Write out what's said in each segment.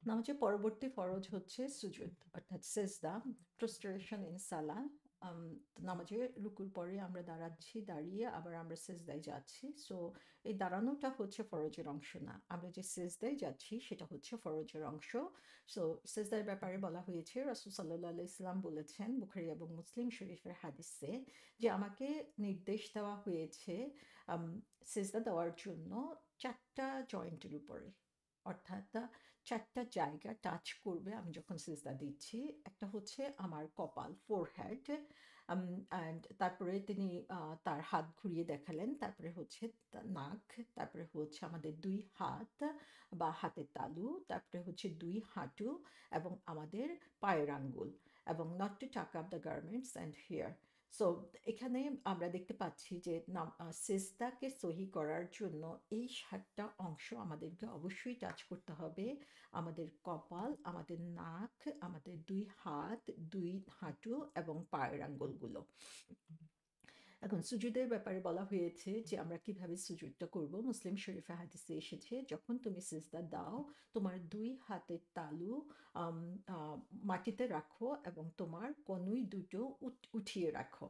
নামাজের পরবর্তী ফরজ হচ্ছে সুজুদ অর্থাৎ সেজদা, প্রস্ট্রেশন ইন সালাহ। নামাজে রুকুর পরে আমরা দাঁড়াচ্ছি, দাঁড়িয়ে আবার আমরা সেজদায় যাচ্ছি। সো এই দাঁড়ানোটা হচ্ছে ফরজের অংশ না, আমরা যে সেজদায় যাচ্ছি সেটা হচ্ছে ফরজের অংশ। সো সেজদার ব্যাপারে বলা হয়েছে, রাসূল সাল্লাল্লাহু আলাইহি ওয়াসাল্লাম বলেছেন বুখারী এবং মুসলিম শরীফের হাদিসে, যে আমাকে নির্দেশ দেওয়া হয়েছে আম সেজদা দেওয়ার জন্য ৪টা জয়েন্টের উপরে। অর্থাৎ ৪টা জায়গা টাচ করবে আমি যখন সিজদা দিচ্ছি। একটা হচ্ছে আমার কপাল, ফোরহেড, অ্যান্ড তারপরে তিনি তার হাত ঘুরিয়ে দেখালেন। তারপরে হচ্ছে নাক, তারপরে হচ্ছে আমাদের ২ হাত বা হাতের তালু, তারপরে হচ্ছে ২ হাঁটু এবং আমাদের পায়ের আঙ্গুল, এবং not to tuck up the garments and hair. So এখানে আমরা দেখতে পাচ্ছি যে সেজদাকে সহি করার জন্য এই ৭টা অংশ আমাদেরকে অবশ্যই টাচ করতে হবে। আমাদের কপাল, আমাদের নাক, আমাদের ২ হাত, ২ হাঁটু এবং পায়ের আঙ্গুলগুলো। এখন সুজুদের ব্যাপারে বলা হয়েছে যে আমরা কিভাবে সুজুদটা করব। মুসলিম শরীফে হাদিসে এসেছে, যখন তুমি সিজদা দাও তোমার ২ হাতের তালু আম আ মাটিতে রাখো এবং তোমার কনুই দুটো উঠিয়ে রাখো।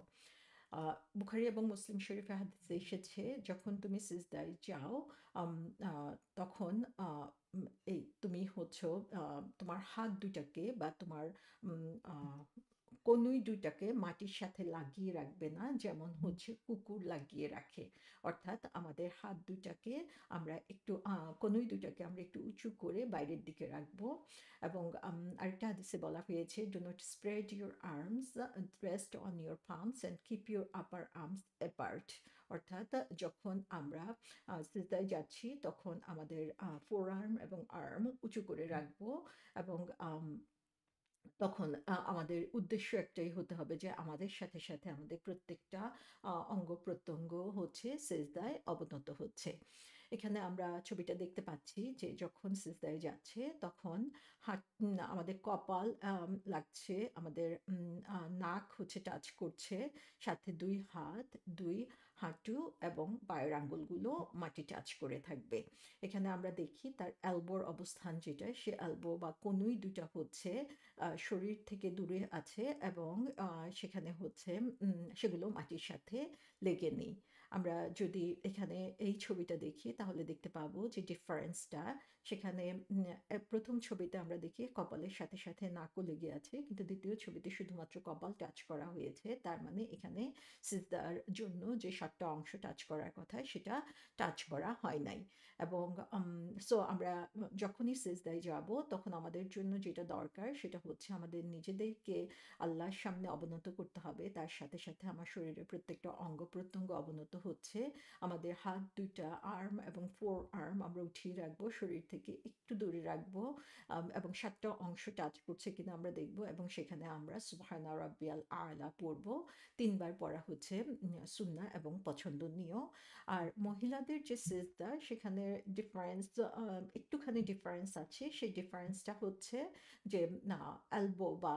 আ বুখারী এবং মুসলিম শরীফে হাদিসে এসেছে, যখন তুমি সিজদায় যাও আম আ তখন আ উম এই তুমি হচ্ছে তোমার হাত ২ টাকে বা তোমার উম আ কনুই ২ টাকে মাটির সাথে লাগিয়ে রাখবে না, যেমন হচ্ছে কুকুর লাগিয়ে রাখে। অর্থাৎ আমাদের হাত ২ টাকে আমরা একটু কনুই ২ টাকে আমরা একটু উঁচু করে বাইরের দিকে রাখবো। এবং আরেকটা হাদিসে বলা হয়েছে, "do not spread your arms, rest on your palms and keep your upper arms apart." অর্থাৎ যখন আমরা সিজদায় যাচ্ছি তখন আমাদের ফোর আর্ম এবং আর্ম উঁচু করে রাখবো, এবং তখন আমাদের উদ্দেশ্য একটাই হতে হবে যে আমাদের সাথে, সাথে আমাদের প্রত্যেকটা অঙ্গ-প্রত্যঙ্গ হচ্ছে সিজদায় অবনত হচ্ছে। এখানে আমরা ছবিটা দেখতে পাচ্ছি যে যখন সিজদায় যাচ্ছে তখন আমাদের কপাল লাগছে, আমাদের নাক হচ্ছে টাচ করছে, সাথে ২ হাত, ২ হাঁটু এবং পায়ের আঙ্গুলগুলো মাটি টাচ করে থাকবে। এখানে আমরা দেখি তার এলবোর অবস্থান যেটা, সে এলবো বা কনুই ২ টা হচ্ছে শরীর থেকে দূরে আছে, এবং সেখানে হচ্ছে সেগুলো মাটির সাথে লেগে নেই। আমরা যদি এখানে এই ছবিটা দেখি তাহলে দেখতে পাবো যে ডিফারেন্সটা সেখানে ১ম ছবিতে আমরা দেখি কপালের সাথে, সাথে নাকও লেগে আছে। কিন্তু ২য় ছবিতে শুধুমাত্র কপাল টাচ করা হয়েছে। তার মানে এখানে সিজদার জন্য যে ৭ টা অংশ টাচ করার কথা সেটা টাচ করা হয় নাই। এবং সো আমরা যখনই সিজদায় যাব তখন আমাদের জন্য যেটা দরকার সেটা হচ্ছে আমাদের নিজেদেরকে আল্লাহর সামনে অবনত করতে হবে। তার সাথে, সাথে আমার শরীরের প্রত্যেকটা অঙ্গ-প্রত্যঙ্গ অবনত হচ্ছে। আমাদের হাত ২ টা আর্ম এবং ফোর আর্ম আমরা উঠিয়ে রাখবো, শরীর থেকে একটু দূরে রাখবো, এবং ৭ টা অংশ টাচ করছে কিনা আমরা দেখব, এবং সেখানে আমরা সুবহানা রাব্বিয়াল আ'লা পড়ব। ৩ বার পড়া হচ্ছে সুন্নাহ এবং পছন্দনীয়। আর মহিলাদের যে সিজদা সেখানে ডিফারেন্স, একটুখানি ডিফারেন্স আছে। সেই ডিফারেন্সটা হচ্ছে যে এলবো বা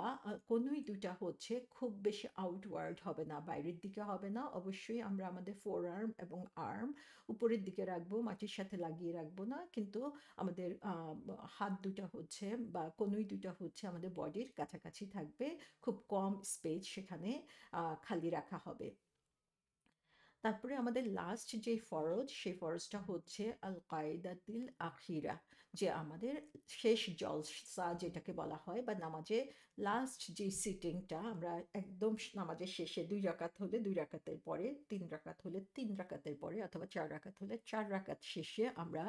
কনুই ২ টা হচ্ছে খুব বেশি আউটওয়ার্ড হবে না, বাইরের দিকে হবে না। অবশ্যই আমরা আমাদের ফোর আর্ম এবং আর্ম উপরের দিকে রাখবো, মাটির সাথে লাগিয়ে রাখবো না। কিন্তু আমাদের হাত ২ টা হচ্ছে বা কনুই ২ টা হচ্ছে আমাদের বডির কাছাকাছি থাকবে। খুব কম স্পেস সেখানে খালি রাখা হবে। তারপরে আমাদের লাস্ট যে ফরজ, সেই ফরজটা হচ্ছে আল কায়দাতিল আখিরা, যে আমাদের শেষ জলসা যেটাকে বলা হয়, বা নামাজে লাস্ট যে সিটিংটা আমরা একদম নামাজের শেষে ২ রাকাত হলে ২ রাকাতের পরে, ৩ রাকাত হলে ৩ রাকাতের পরে, অথবা ৪ রাকাত হলে ৪ রাকাত শেষে আমরা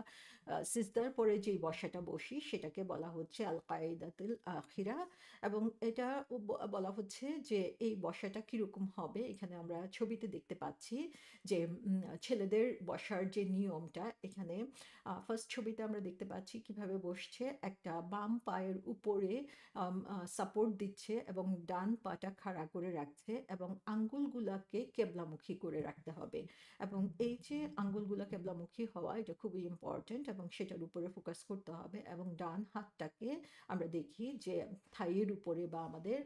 সিজদার পরে যেই বসাটা বসি সেটাকে বলা হচ্ছে আল কায়দাতুল আখিরা। এবং এটা বলা হচ্ছে যে এই বসাটা কিরকম হবে, এখানে আমরা ছবিতে দেখতে পাচ্ছি যে ছেলেদের বসার যে নিয়মটা, এখানে ফার্স্ট ছবিতে আমরা দেখতে পাচ্ছি কিভাবে বসছে। একটা বাম পায়ের উপরে সাপোর্ট দিচ্ছে এবং ডান পাটা খাড়া করে রাখছে, এবং আঙ্গুলগুলাকে কেবলামুখী করে রাখতে হবে। এবং এই যে আঙ্গুলগুলা কেবলামুখী হওয়া, এটা খুবই ইম্পর্টেন্ট এবং সেটার উপরে ফোকাস করতে হবে। এবং ডান হাতটাকে আমরা দেখি যে থাইয়ের উপরে বা আমাদের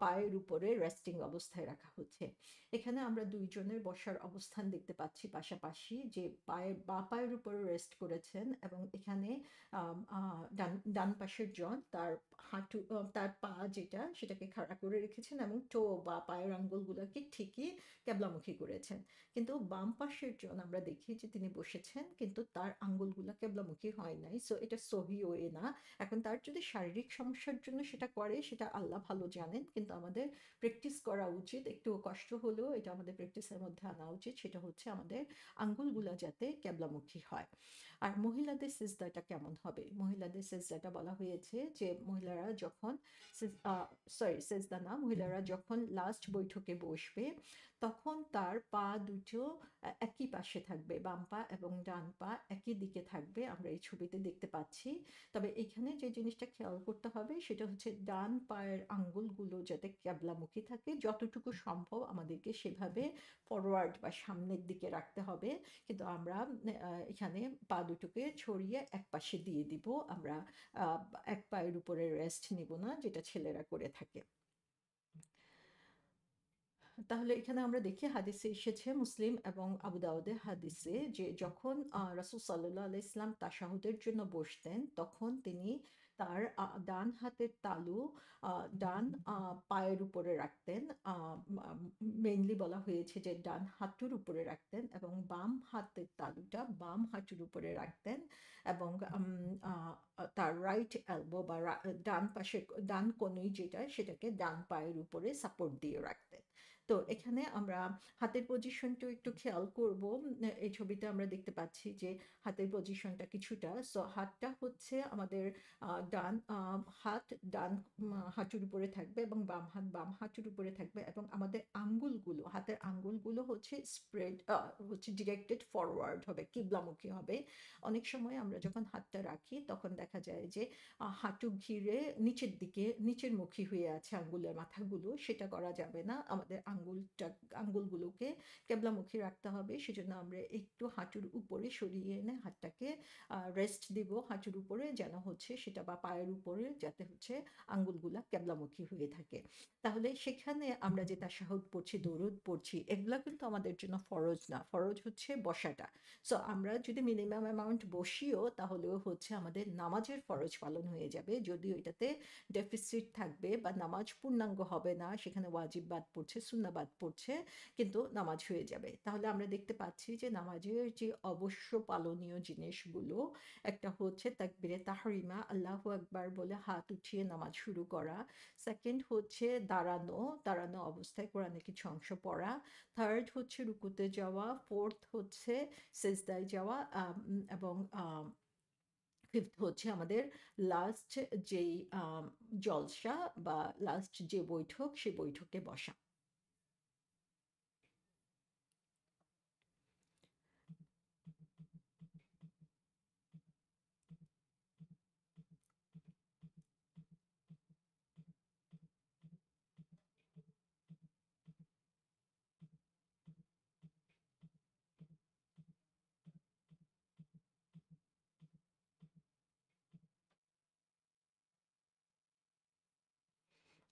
পায়ের উপরে রেস্টিং অবস্থায় রাখা হচ্ছে। এখানে আমরা ২ জনের বসার অবস্থান দেখতে পাচ্ছি পাশাপাশি, যে বাঁ পায়ের উপরে রেস্ট করেছেন, এবং এখানে ডান ডান পাশের জন তার হাঁটু তার পা যেটা সেটাকে খাড়া করে রেখেছেন এবং টো বা পায়ের আঙ্গুলগুলোকে ঠিকই ক্যাবলামুখী করেছেন। কিন্তু বাম পাশের জন আমরা দেখি যে তিনি বসেছেন কিন্তু তার আঙ্গুলগুলা ক্যাবলামুখী হয় নাই। সো এটা সহি ওয়ে না। এখন তার যদি শারীরিক সমস্যার জন্য সেটা করে সেটা আল্লাহ ভালো জানেন, কিন্তু আমাদের প্র্যাকটিস করা উচিত, একটু কষ্ট হলেও এটা আমাদের প্র্যাকটিসের মধ্যে আনা উচিত। সেটা হচ্ছে আমাদের আঙ্গুলগুলা যাতে ক্যাবলামুখী হয়। আর মহিলাদের সিজদাটা কেমন হবে? মহিলাদের সিজদাটা বলা হয়েছে যে মহিলারা যখন সিজদা না, মহিলারা যখন লাস্ট বৈঠকে বসবে তখন তার পা দুটো একই পাশে থাকবে, বাম পা এবং ডান পা একই দিকে থাকবে, আমরা এই ছবিতে দেখতে পাচ্ছি। তবে এখানে যে জিনিসটা খেয়াল করতে হবে সেটা হচ্ছে ডান পায়ের আঙ্গুলগুলো যাতে ক্যাবলামুখী থাকে, যতটুকু সম্ভব আমাদেরকে সেভাবে ফরওয়ার্ড বা সামনের দিকে রাখতে হবে। কিন্তু আমরা এখানে পা দুটোকে ছড়িয়ে এক পাশে দিয়ে দিব, আমরা আহ, এক পায়ের উপরে রেস্ট নিব না, যেটা ছেলেরা করে থাকে। তাহলে এখানে আমরা দেখি হাদিসে এসেছে, মুসলিম এবং আবু দাউদের হাদিসে, যে যখন রাসূল সাল্লাল্লাহু আলাইহি ইসলাম তাশাহুদের জন্য বসতেন তখন তিনি তার ডান হাতের তালু ডান পায়ের উপরে রাখতেন। মেইনলি বলা হয়েছে যে ডান হাঁটুর উপরে রাখতেন এবং বাম হাতের তালুটা বাম হাঁটুর উপরে রাখতেন এবং তার রাইট এলবো বা ডান পাশের ডান কনুই যেটা সেটাকে ডান পায়ের উপরে সাপোর্ট দিয়ে রাখতেন। তো এখানে আমরা হাতের পজিশনটা একটু খেয়াল করব। এই ছবিতে আমরা দেখতে পাচ্ছি যে হাতের পজিশনটা কিছুটা, সো হাতটা হচ্ছে আমাদের ডান হাত ডান হাঁটুর উপরে থাকবে এবং বাম হাত বাম হাঁটুর উপরে থাকবে এবং আমাদের আঙ্গুলগুলো, হাতের আঙ্গুলগুলো হচ্ছে স্প্রেড, হচ্ছে ডিরেক্টেড ফরওয়ার্ড হবে, কিবলামুখী হবে। অনেক সময় আমরা যখন হাতটা রাখি তখন দেখা যায় যে হাঁটু ঘিরে নিচের দিকে নিচের মুখী হয়ে আছে আঙ্গুলের মাথাগুলো, সেটা করা যাবে না। আমাদের আঙ্গুলগুলোকে কেবলামুখী রাখতে হবে। সেজন্য আমরা একটু হাঁটুর উপরে সরিয়ে এনে হাতটাকে রেস্ট দিব হাঁটুর উপরে, যেন হচ্ছে সেটা বা পায়ের উপরে, যাতে হচ্ছে আঙ্গুলগুলা কেবলামুখী হয়ে থাকে। তাহলে সেখানে আমরা যে তাশাহুদ পড়ছি, দরুদ পড়ছি, এগুলা কিন্তু আমাদের জন্য ফরজ না, ফরজ হচ্ছে বসাটা। সো আমরা যদি মিনিমাম অ্যামাউন্ট বসিও তাহলেও হচ্ছে আমাদের নামাজের ফরজ পালন হয়ে যাবে, যদিও এটাতে ডেফিসিট থাকবে বা নামাজ পূর্ণাঙ্গ হবে না, সেখানে ওয়াজিব বাদ পড়ছে, সুন্নাহ বাদ পড়ছে, কিন্তু নামাজ হয়ে যাবে। তাহলে আমরা দেখতে পাচ্ছি যে নামাজের যে অবশ্য পালনীয় জিনিসগুলো, একটা হচ্ছে তাকবীরে তাহরিমা, আল্লাহু আকবার বলে হাত উঠিয়ে নামাজ শুরু করা। সেকেন্ড হচ্ছে দাঁড়ানো, দাঁড়ানো অবস্থায় কোরআনের কিছু অংশ পড়া। থার্ড হচ্ছে রুকুতে যাওয়া। ফোর্থ হচ্ছে সেজদায় যাওয়া। এবং ফিফথ হচ্ছে আমাদের লাস্ট যেই জলসা বা লাস্ট যে বৈঠক, সে বৈঠকে বসা।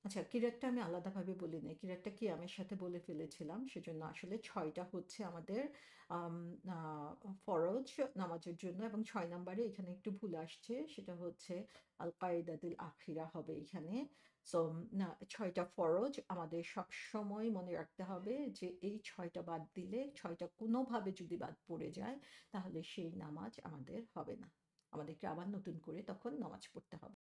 আচ্ছা, কিরাতটা আমি আলাদাভাবে বলি নাই। কিরাতটা কিয়ামের সাথে বলে ফেলেছিলাম। সেজন্য আসলে ৬টা হচ্ছে আমাদের আম আ ফরজ নামাজের জন্য, এবং ৬ নাম্বারে এখানে একটু ভুল আসছে। সেটা হচ্ছে আল কায়দাতুল আখিরা হবে এখানে। সো না, ৬টা ফরজ আমাদের সবসময় মনে রাখতে হবে যে এই ৬টা বাদ দিলে, ৬টা কোনোভাবে যদি বাদ পড়ে যায় তাহলে সেই নামাজ আমাদের হবে না। আমাদেরকে আবার নতুন করে তখন নামাজ পড়তে হবে।